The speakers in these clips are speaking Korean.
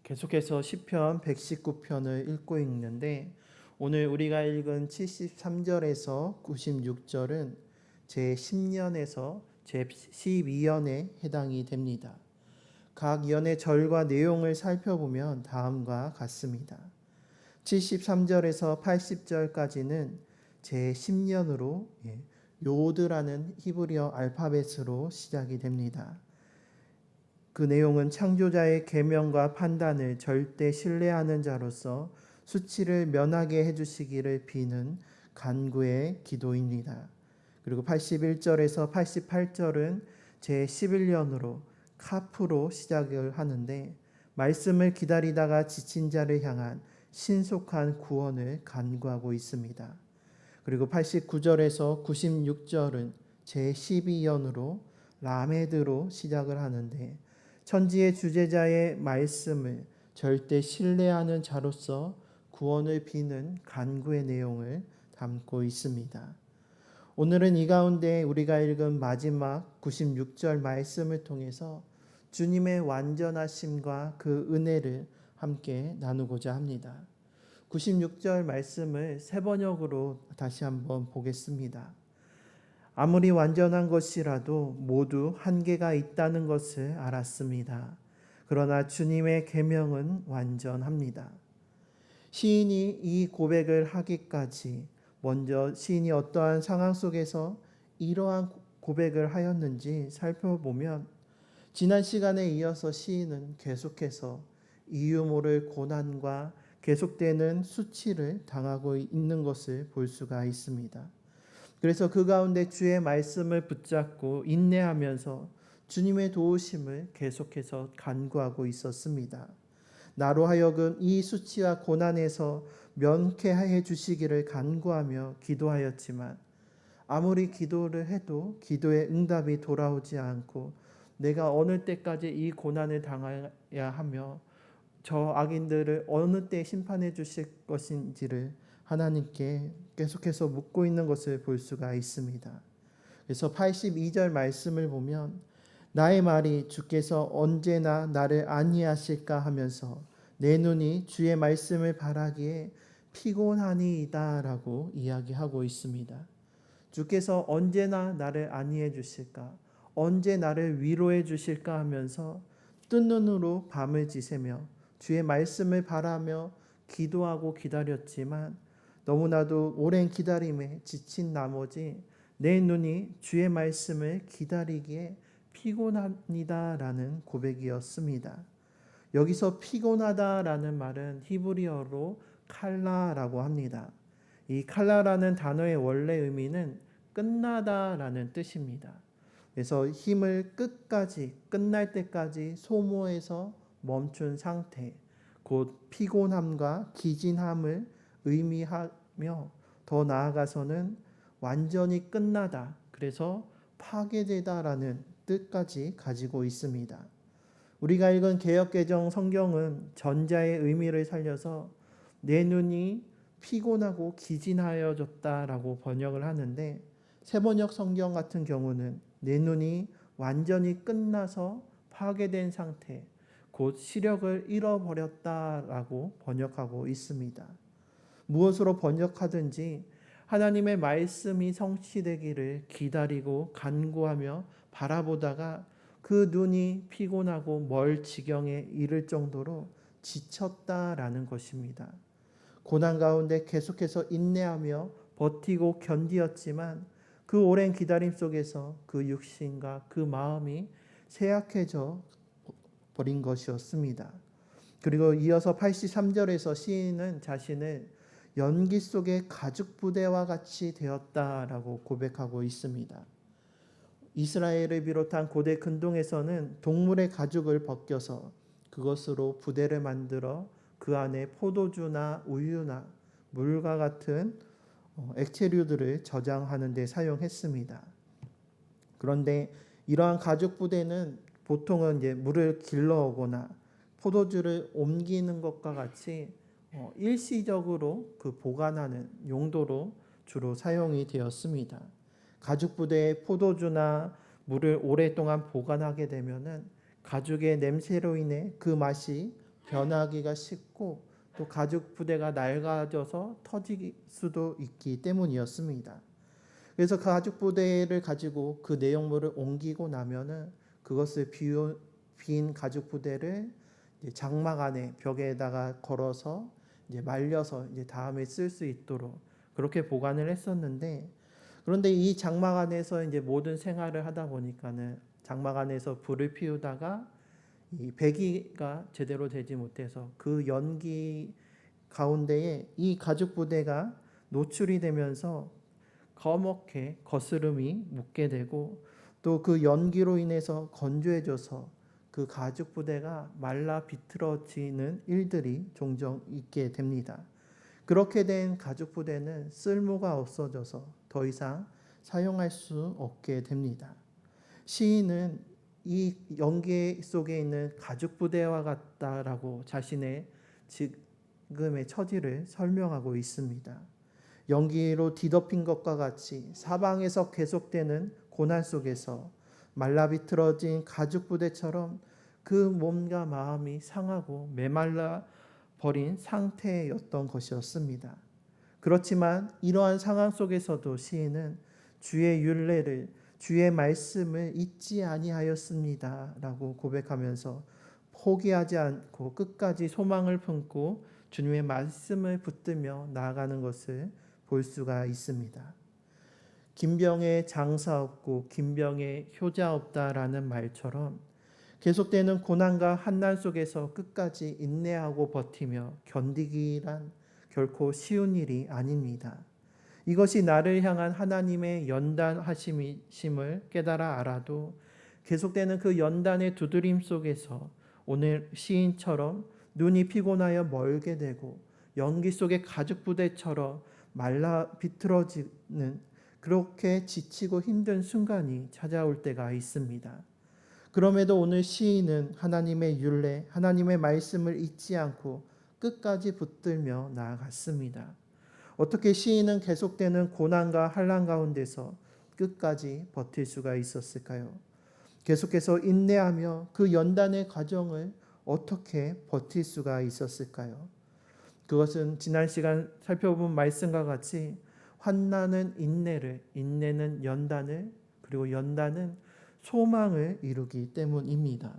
계속해서 시편 119편을 읽고 있는데 오늘 우리가 읽은 73절에서 96절은 제10년에서 제12년에 해당이 됩니다. 각 연의 절과 내용을 살펴보면 다음과 같습니다. 73절에서 80절까지는 제10년으로 요드라는 히브리어 알파벳으로 시작이 됩니다. 그 내용은 창조자의 계명과 판단을 절대 신뢰하는 자로서 수치를 면하게 해주시기를 비는 간구의 기도입니다. 그리고 81절에서 88절은 제11년으로 카프로 시작을 하는데 말씀을 기다리다가 지친 자를 향한 신속한 구원을 간구하고 있습니다. 그리고 89절에서 96절은 제12년으로 라메드로 시작을 하는데 천지의 주재자의 말씀을 절대 신뢰하는 자로서 구원을 비는 간구의 내용을 담고 있습니다. 오늘은 이 가운데 우리가 읽은 마지막 96절 말씀을 통해서 주님의 완전하심과 그 은혜를 함께 나누고자 합니다. 96절 말씀을 세 번역으로 다시 한번 보겠습니다. 아무리 완전한 것이라도 모두 한계가 있다는 것을 알았습니다. 그러나 주님의 계명은 완전합니다. 시인이 이 고백을 하기까지 먼저 시인이 어떠한 상황 속에서 이러한 고백을 하였는지 살펴보면 지난 시간에 이어서 시인은 계속해서 이유 모를 고난과 계속되는 수치를 당하고 있는 것을 볼 수가 있습니다. 그래서 그 가운데 주의 말씀을 붙잡고 인내하면서 주님의 도우심을 계속해서 간구하고 있었습니다. 나로 하여금 이 수치와 고난에서 면케해 주시기를 간구하며 기도하였지만 아무리 기도를 해도 기도의 응답이 돌아오지 않고 내가 어느 때까지 이 고난을 당해야 하며 저 악인들을 어느 때 심판해 주실 것인지를 하나님께 계속해서 묻고 있는 것을 볼 수가 있습니다. 그래서 82절 말씀을 보면 나의 말이 주께서 언제나 나를 안위하실까 하면서 내 눈이 주의 말씀을 바라기에 피곤하니이다 라고 이야기하고 있습니다. 주께서 언제나 나를 안위해 주실까, 언제 나를 위로해 주실까 하면서 뜬 눈으로 밤을 지새며 주의 말씀을 바라며 기도하고 기다렸지만 너무나도 오랜 기다림에 지친 나머지 내 눈이 주의 말씀을 기다리기에 피곤합니다라는 고백이었습니다. 여기서 피곤하다라는 말은 히브리어로 칼라라고 합니다. 이 칼라라는 단어의 원래 의미는 끝나다라는 뜻입니다. 그래서 힘을 끝까지 끝날 때까지 소모해서 멈춘 상태, 곧 피곤함과 기진함을 의미하며 더 나아가서는 완전히 끝나다, 그래서 파괴되다라는 뜻까지 가지고 있습니다. 우리가 읽은 개역개정 성경은 전자의 의미를 살려서 내 눈이 피곤하고 기진하여졌다라고 번역을 하는데 새번역 성경 같은 경우는 내 눈이 완전히 끝나서 파괴된 상태, 곧 시력을 잃어버렸다라고 번역하고 있습니다. 무엇으로 번역하든지 하나님의 말씀이 성취되기를 기다리고 간구하며 바라보다가 그 눈이 피곤하고 멀 지경에 이를 정도로 지쳤다라는 것입니다. 고난 가운데 계속해서 인내하며 버티고 견디었지만 그 오랜 기다림 속에서 그 육신과 그 마음이 쇠약해져 버린 것이었습니다. 그리고 이어서 83절에서 시인은 자신을 연기 속의 가죽 부대와 같이 되었다라고 고백하고 있습니다. 이스라엘을 비롯한 고대 근동에서는 동물의 가죽을 벗겨서 그것으로 부대를 만들어 그 안에 포도주나 우유나 물과 같은 액체류들을 저장하는 데 사용했습니다. 그런데 이러한 가죽 부대는 보통은 이제 물을 길러오거나 포도주를 옮기는 것과 같이 일시적으로 그 보관하는 용도로 주로 사용이 되었습니다. 가죽 부대에 포도주나 물을 오랫동안 보관하게 되면은 가죽의 냄새로 인해 그 맛이 변하기가 쉽고 또 가죽 부대가 낡아져서 터질 수도 있기 때문이었습니다. 그래서 가죽 부대를 가지고 그 내용물을 옮기고 나면은 그것을 빈 가죽 부대를 장막 안에 벽에다가 걸어서 이제 말려서 이제 다음에 쓸 수 있도록 그렇게 보관을 했었는데, 그런데 이 장막 안에서 이제 모든 생활을 하다 보니까는 장막 안에서 불을 피우다가 이 배기가 제대로 되지 못해서 그 연기 가운데에 이 가죽 부대가 노출이 되면서 거먹게 거스름이 묻게 되고 또 그 연기로 인해서 건조해져서 그 가죽 부대가 말라 비틀어지는 일들이 종종 있게 됩니다. 그렇게 된 가죽 부대는 쓸모가 없어져서 더 이상 사용할 수 없게 됩니다. 시인은 이 연기 속에 있는 가죽 부대와 같다라고 자신의 지금의 처지를 설명하고 있습니다. 연기로 뒤덮인 것과 같이 사방에서 계속되는 고난 속에서 말라비틀어진 가죽 부대처럼 그 몸과 마음이 상하고 메말라 버린 상태였던 것이었습니다. 그렇지만 이러한 상황 속에서도 시인은 주의 율례를, 주의 말씀을 잊지 아니하였습니다라고 고백하면서 포기하지 않고 끝까지 소망을 품고 주님의 말씀을 붙들며 나아가는 것을 볼 수가 있습니다. 김병에 장사 없고 김병에 효자 없다라는 말처럼 계속되는 고난과 환난 속에서 끝까지 인내하고 버티며 견디기란 결코 쉬운 일이 아닙니다. 이것이 나를 향한 하나님의 연단하심을 깨달아 알아도 계속되는 그 연단의 두드림 속에서 오늘 시인처럼 눈이 피곤하여 멀게 되고 연기 속의 가죽 부대처럼 말라 비틀어지는 그렇게 지치고 힘든 순간이 찾아올 때가 있습니다. 그럼에도 오늘 시인은 하나님의 율례, 하나님의 말씀을 잊지 않고 끝까지 붙들며 나아갔습니다. 어떻게 시인은 계속되는 고난과 환난 가운데서 끝까지 버틸 수가 있었을까요? 계속해서 인내하며 그 연단의 과정을 어떻게 버틸 수가 있었을까요? 그것은 지난 시간 살펴본 말씀과 같이 환난은 인내를, 인내는 연단을, 그리고 연단은 소망을 이루기 때문입니다.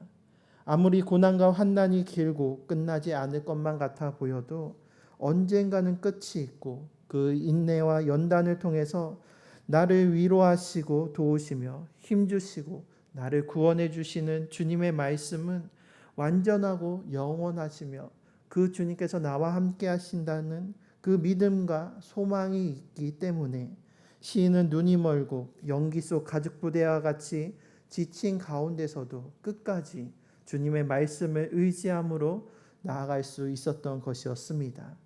아무리 고난과 환난이 길고 끝나지 않을 것만 같아 보여도 언젠가는 끝이 있고 그 인내와 연단을 통해서 나를 위로하시고 도우시며 힘주시고 나를 구원해 주시는 주님의 말씀은 완전하고 영원하시며 그 주님께서 나와 함께 하신다는 그 믿음과 소망이 있기 때문에 시인은 눈이 멀고 연기 속 가죽 부대와 같이 지친 가운데서도 끝까지 주님의 말씀을 의지함으로 나아갈 수 있었던 것이었습니다.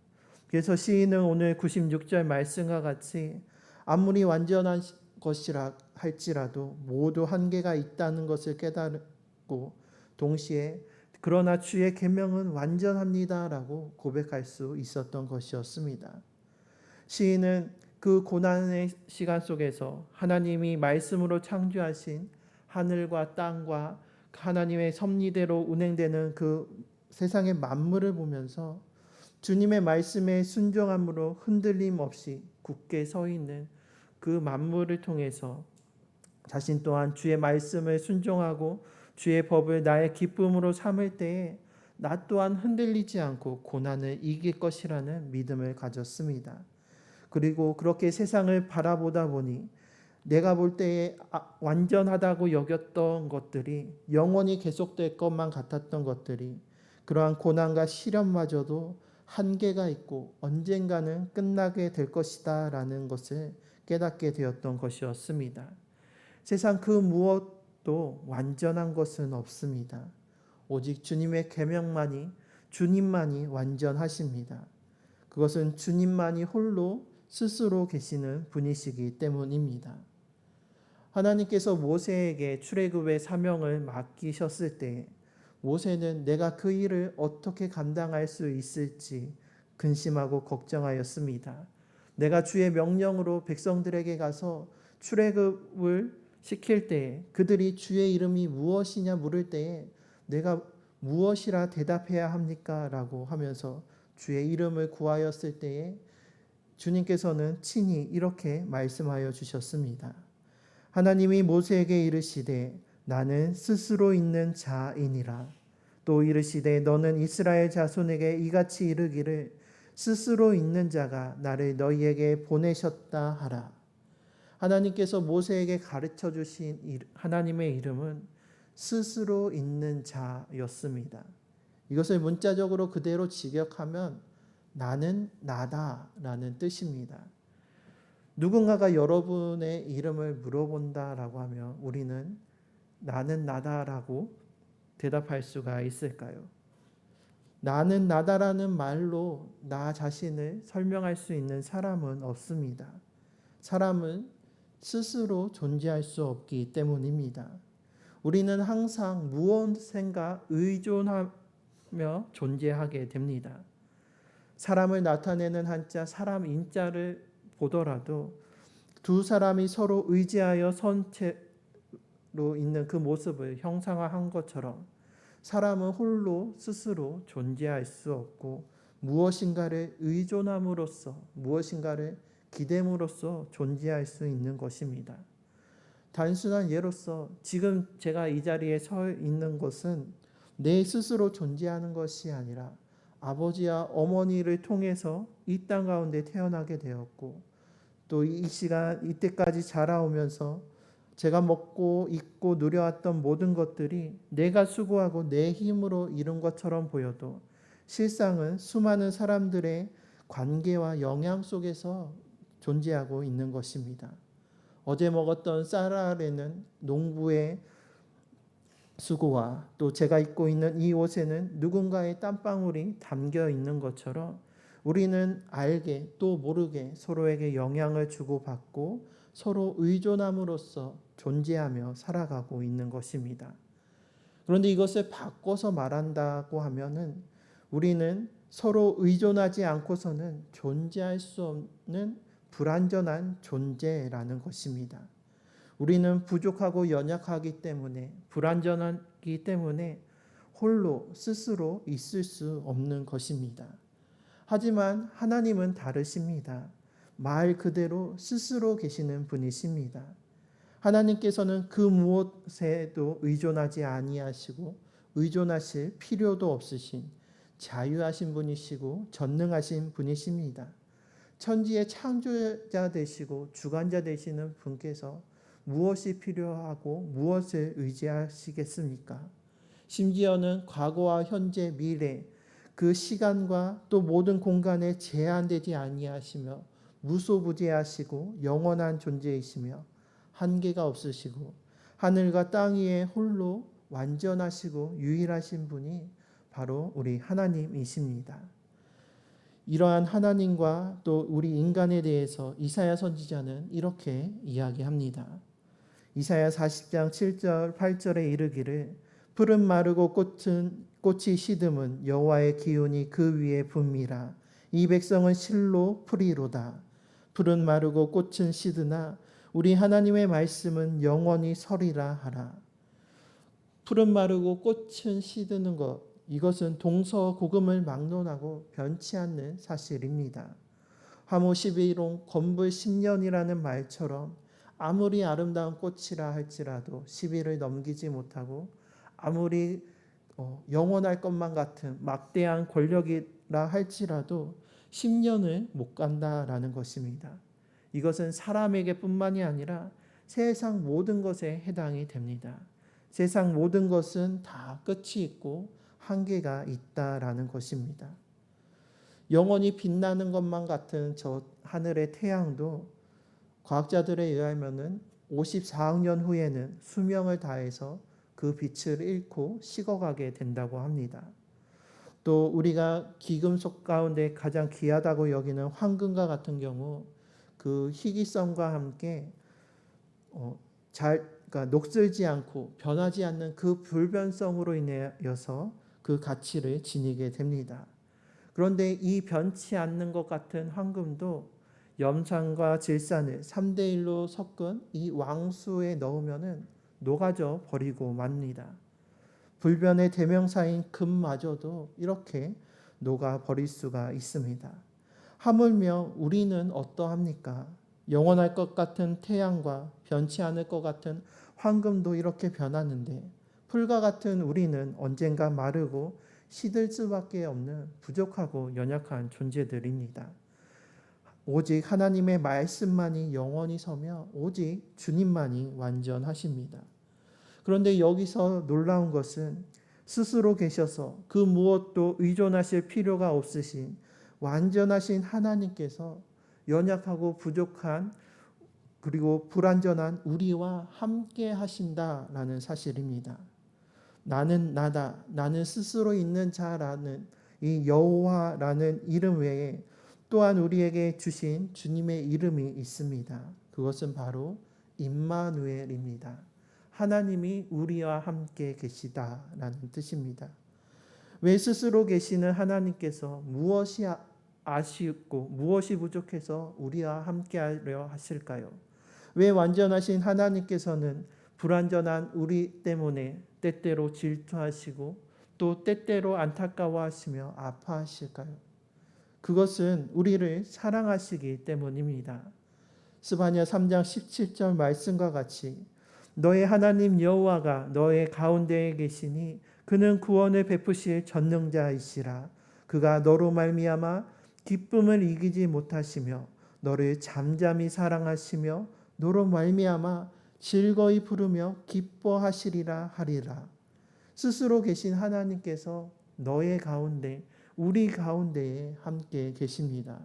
그래서 시인은 오늘 96절 말씀과 같이 아무리 완전한 것이라 할지라도 모두 한계가 있다는 것을 깨달고 동시에 그러나 주의 계명은 완전합니다라고 고백할 수 있었던 것이었습니다. 시인은 그 고난의 시간 속에서 하나님이 말씀으로 창조하신 하늘과 땅과 하나님의 섭리대로 운행되는 그 세상의 만물을 보면서 주님의 말씀에 순종함으로 흔들림 없이 굳게 서 있는 그 만물을 통해서 자신 또한 주의 말씀을 순종하고 주의 법을 나의 기쁨으로 삼을 때에 나 또한 흔들리지 않고 고난을 이길 것이라는 믿음을 가졌습니다. 그리고 그렇게 세상을 바라보다 보니 내가 볼 때에 완전하다고 여겼던 것들이 영원히 계속될 것만 같았던 것들이 그러한 고난과 시련마저도 한계가 있고 언젠가는 끝나게 될 것이다 라는 것을 깨닫게 되었던 것이었습니다. 세상 그 무엇도 완전한 것은 없습니다. 오직 주님의 계명만이 주님만이 완전하십니다. 그것은 주님만이 홀로 스스로 계시는 분이시기 때문입니다. 하나님께서 모세에게 출애굽의 사명을 맡기셨을 때 모세는 내가 그 일을 어떻게 감당할 수 있을지 근심하고 걱정하였습니다. 내가 주의 명령으로 백성들에게 가서 출애굽을 시킬 때에 그들이 주의 이름이 무엇이냐 물을 때에 내가 무엇이라 대답해야 합니까? 라고 하면서 주의 이름을 구하였을 때에 주님께서는 친히 이렇게 말씀하여 주셨습니다. 하나님이 모세에게 이르시되 나는 스스로 있는 자이니라. 또 이르시되 너는 이스라엘 자손에게 이같이 이르기를 스스로 있는 자가 나를 너희에게 보내셨다 하라. 하나님께서 모세에게 가르쳐 주신 하나님의 이름은 스스로 있는 자였습니다. 이것을 문자적으로 그대로 직역하면 나는 나다라는 뜻입니다. 누군가가 여러분의 이름을 물어본다라고 하면 우리는 나는 나다라고 대답할 수가 있을까요? 나는 나다라는 말로 나 자신을 설명할 수 있는 사람은 없습니다. 사람은 스스로 존재할 수 없기 때문입니다. 우리는 항상 무엇인가 의존하며 존재하게 됩니다. 사람을 나타내는 한자, 사람 인자를 보더라도 두 사람이 서로 의지하여 선체로 있는 그 모습을 형상화한 것처럼 사람은 홀로 스스로 존재할 수 없고 무엇인가를 의존함으로써 무엇인가를 기댐으로써 존재할 수 있는 것입니다. 단순한 예로서 지금 제가 이 자리에 서 있는 것은 내 스스로 존재하는 것이 아니라 아버지와 어머니를 통해서 이 땅 가운데 태어나게 되었고 또 이 시간 이때까지 자라오면서 제가 먹고 입고 누려왔던 모든 것들이 내가 수고하고 내 힘으로 이룬 것처럼 보여도 실상은 수많은 사람들의 관계와 영향 속에서 존재하고 있는 것입니다. 어제 먹었던 쌀알에는 농부의 수고와 또 제가 입고 있는 이 옷에는 누군가의 땀방울이 담겨 있는 것처럼 우리는 알게 또 모르게 서로에게 영향을 주고받고 서로 의존함으로써 존재하며 살아가고 있는 것입니다. 그런데 이것을 바꿔서 말한다고 하면은 우리는 서로 의존하지 않고서는 존재할 수 없는 불완전한 존재라는 것입니다. 우리는 부족하고 연약하기 때문에 불완전하기 때문에 홀로 스스로 있을 수 없는 것입니다. 하지만 하나님은 다르십니다. 말 그대로 스스로 계시는 분이십니다. 하나님께서는 그 무엇에도 의존하지 아니하시고 의존하실 필요도 없으신 자유하신 분이시고 전능하신 분이십니다. 천지의 창조자 되시고 주관자 되시는 분께서 무엇이 필요하고 무엇을 의지하시겠습니까? 심지어는 과거와 현재, 미래 그 시간과 또 모든 공간에 제한되지 아니하시며 무소부재하시고 영원한 존재이시며 한계가 없으시고 하늘과 땅 위에 홀로 완전하시고 유일하신 분이 바로 우리 하나님이십니다. 이러한 하나님과 또 우리 인간에 대해서 이사야 선지자는 이렇게 이야기합니다. 이사야 40장 7절 8절에 이르기를 푸른 마르고 꽃이 시듬은 여호와의 기운이 그 위에 붐이라. 이 백성은 실로 풀이로다. 푸른 마르고 꽃은 시드나 우리 하나님의 말씀은 영원히 서리라 하라. 푸른 마르고 꽃은 시드는 것, 이것은 동서고금을 막론하고 변치 않는 사실입니다. 화무 11호 건불 10년이라는 말처럼 아무리 아름다운 꽃이라 할지라도 10일을 넘기지 못하고 아무리 영원할 것만 같은 막대한 권력이라 할지라도 10년을 못 간다라는 것입니다. 이것은 사람에게 뿐만이 아니라 세상 모든 것에 해당이 됩니다. 세상 모든 것은 다 끝이 있고 한계가 있다라는 것입니다. 영원히 빛나는 것만 같은 저 하늘의 태양도 과학자들에 의하면은 54억 년 후에는 수명을 다해서 그 빛을 잃고 식어가게 된다고 합니다. 또 우리가 기금속 가운데 가장 귀하다고 여기는 황금과 같은 경우 그 희귀성과 함께 그러니까 녹슬지 않고 변하지 않는 그 불변성으로 인하여서 그 가치를 지니게 됩니다. 그런데 이 변치 않는 것 같은 황금도 염산과 질산을 3대 1로 섞은 이 왕수에 넣으면은 녹아져 버리고 맙니다. 불변의 대명사인 금마저도 이렇게 녹아버릴 수가 있습니다. 하물며 우리는 어떠합니까? 영원할 것 같은 태양과 변치 않을 것 같은 황금도 이렇게 변하는데 풀과 같은 우리는 언젠가 마르고 시들 수밖에 없는 부족하고 연약한 존재들입니다. 오직 하나님의 말씀만이 영원히 서며 오직 주님만이 완전하십니다. 그런데 여기서 놀라운 것은 스스로 계셔서 그 무엇도 의존하실 필요가 없으신 완전하신 하나님께서 연약하고 부족한 그리고 불완전한 우리와 함께 하신다라는 사실입니다. 나는 나다, 나는 스스로 있는 자라는 이 여호와라는 이름 외에 또한 우리에게 주신 주님의 이름이 있습니다. 그것은 바로 임마누엘입니다. 하나님이 우리와 함께 계시다라는 뜻입니다. 왜 스스로 계시는 하나님께서 무엇이 아쉽고 무엇이 부족해서 우리와 함께하려 하실까요? 왜 완전하신 하나님께서는 불완전한 우리 때문에 때때로 질투하시고 또 때때로 안타까워하시며 아파하실까요? 그것은 우리를 사랑하시기 때문입니다. 스바냐 3장 17절 말씀과 같이 너의 하나님 여호와가 너의 가운데에 계시니 그는 구원을 베푸실 전능자이시라. 그가 너로 말미암아 기쁨을 이기지 못하시며 너를 잠잠히 사랑하시며 너로 말미암아 즐거이 부르며 기뻐하시리라 하리라. 스스로 계신 하나님께서 너의 가운데 우리 가운데에 함께 계십니다.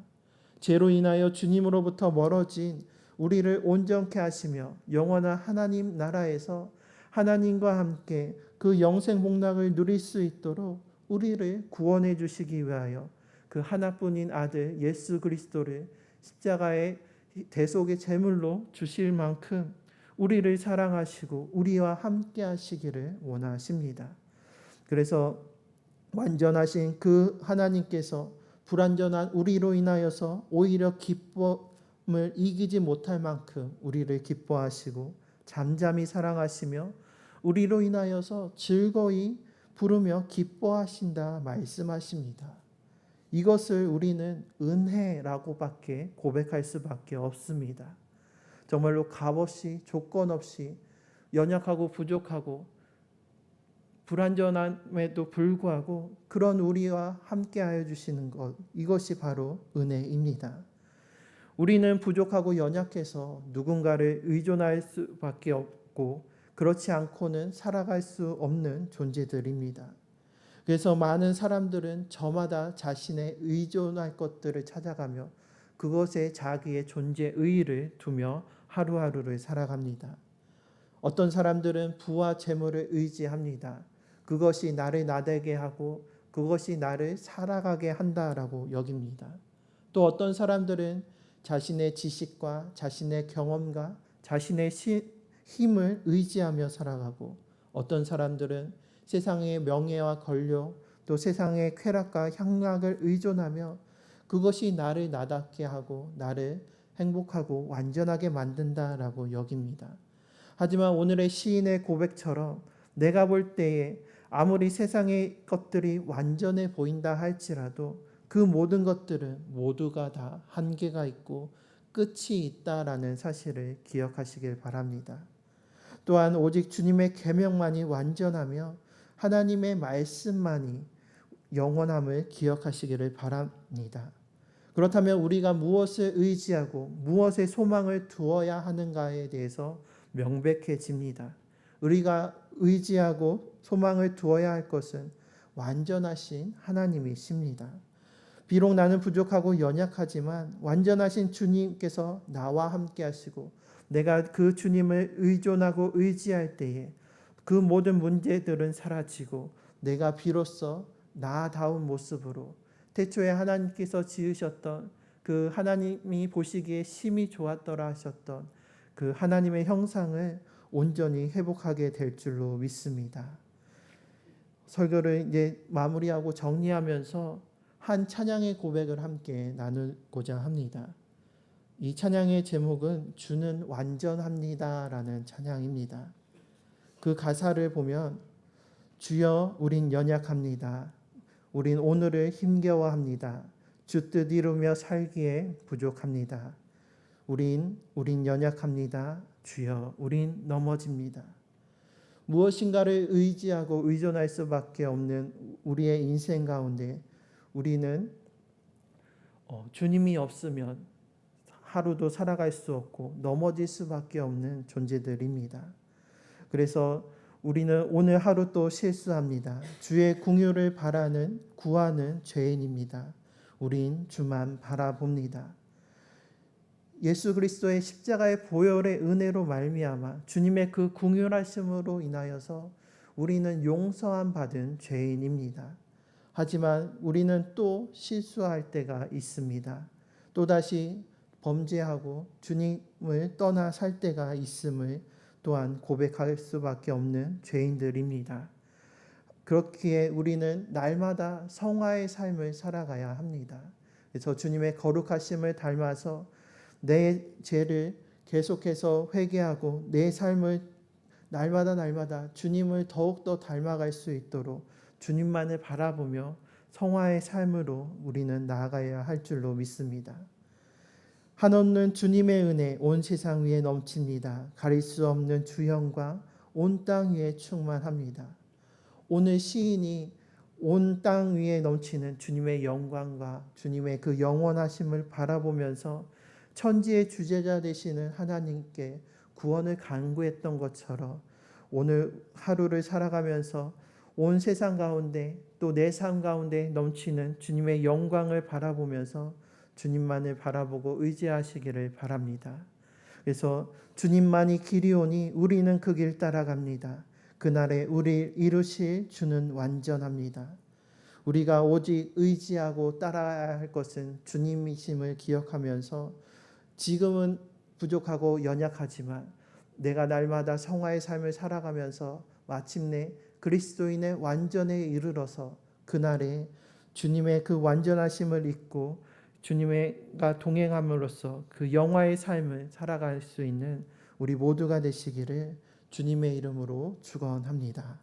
죄로 인하여 주님으로부터 멀어진 우리를 온전케 하시며 영원한 하나님 나라에서 하나님과 함께 그 영생 복락을 누릴 수 있도록 우리를 구원해 주시기 위하여 그 하나뿐인 아들 예수 그리스도를 십자가의 대속의 제물로 주실 만큼 우리를 사랑하시고 우리와 함께 하시기를 원하십니다. 그래서 완전하신 그 하나님께서 불완전한 우리로 인하여서 오히려 기쁨을 이기지 못할 만큼 우리를 기뻐하시고 잠잠히 사랑하시며 우리로 인하여서 즐거이 부르며 기뻐하신다 말씀하십니다. 이것을 우리는 은혜라고밖에 고백할 수밖에 없습니다. 정말로 값없이 조건 없이 연약하고 부족하고 불완전함에도 불구하고 그런 우리와 함께하여 주시는 것, 이것이 바로 은혜입니다. 우리는 부족하고 연약해서 누군가를 의존할 수밖에 없고 그렇지 않고는 살아갈 수 없는 존재들입니다. 그래서 많은 사람들은 저마다 자신의 의존할 것들을 찾아가며 그것에 자기의 존재 의의를 두며 하루하루를 살아갑니다. 어떤 사람들은 부와 재물을 의지합니다. 그것이 나를 나되게 하고 그것이 나를 살아가게 한다라고 여깁니다. 또 어떤 사람들은 자신의 지식과 자신의 경험과 자신의 힘을 의지하며 살아가고 어떤 사람들은 세상의 명예와 권력 또 세상의 쾌락과 향락을 의존하며 그것이 나를 나답게 하고 나를 행복하고 완전하게 만든다라고 여깁니다. 하지만 오늘의 시인의 고백처럼 내가 볼 때에 아무리 세상의 것들이 완전해 보인다 할지라도 그 모든 것들은 모두가 다 한계가 있고 끝이 있다라는 사실을 기억하시길 바랍니다. 또한 오직 주님의 계명만이 완전하며 하나님의 말씀만이 영원함을 기억하시기를 바랍니다. 그렇다면 우리가 무엇을 의지하고 무엇에 소망을 두어야 하는가에 대해서 명백해집니다. 우리가 의지하고 소망을 두어야 할 것은 완전하신 하나님이십니다. 비록 나는 부족하고 연약하지만 완전하신 주님께서 나와 함께 하시고 내가 그 주님을 의존하고 의지할 때에 그 모든 문제들은 사라지고 내가 비로소 나다운 모습으로 태초에 하나님께서 지으셨던 그 하나님이 보시기에 심히 좋았더라 하셨던 그 하나님의 형상을 온전히 회복하게 될 줄로 믿습니다. 설교를 이제 마무리하고 정리하면서 한 찬양의 고백을 함께 나누고자 합니다. 이 찬양의 제목은 주는 완전합니다라는 찬양입니다. 그 가사를 보면 주여 우린 연약합니다. 우린 오늘을 힘겨워합니다. 주 뜻 이루며 살기에 부족합니다. 우린 연약합니다. 주여 우린 넘어집니다. 무엇인가를 의지하고 의존할 수밖에 없는 우리의 인생 가운데 우리는 주님이 없으면 하루도 살아갈 수 없고 넘어질 수밖에 없는 존재들입니다. 그래서 우리는 오늘 하루 또 실수합니다. 주의 긍휼을 구하는 죄인입니다. 우린 주만 바라봅니다. 예수 그리스도의 십자가의 보혈의 은혜로 말미암아 주님의 그 긍휼하심으로 인하여서 우리는 용서함 받은 죄인입니다. 하지만 우리는 또 실수할 때가 있습니다. 또다시 범죄하고 주님을 떠나 살 때가 있음을 또한 고백할 수밖에 없는 죄인들입니다. 그렇기에 우리는 날마다 성화의 삶을 살아가야 합니다. 그래서 주님의 거룩하심을 닮아서 내 죄를 계속해서 회개하고 내 삶을 날마다 주님을 더욱더 닮아갈 수 있도록 주님만을 바라보며 성화의 삶으로 우리는 나아가야 할 줄로 믿습니다. 한없는 주님의 은혜 온 세상 위에 넘칩니다. 가릴 수 없는 주형과 온 땅 위에 충만합니다. 오늘 시인이 온 땅 위에 넘치는 주님의 영광과 주님의 그 영원하심을 바라보면서 천지의 주제자 되시는 하나님께 구원을 간구했던 것처럼 오늘 하루를 살아가면서 온 세상 가운데 또 내 삶 가운데 넘치는 주님의 영광을 바라보면서 주님만을 바라보고 의지하시기를 바랍니다. 그래서 주님만이 길이오니 우리는 그 길 따라갑니다. 그날에 우리 이루실 주는 완전합니다. 우리가 오직 의지하고 따라야 할 것은 주님이심을 기억하면서 지금은 부족하고 연약하지만 내가 날마다 성화의 삶을 살아가면서 마침내 그리스도인의 완전에 이르러서 그날에 주님의 그 완전하심을 잊고 주님과 동행함으로써 그 영화의 삶을 살아갈 수 있는 우리 모두가 되시기를 주님의 이름으로 축원합니다.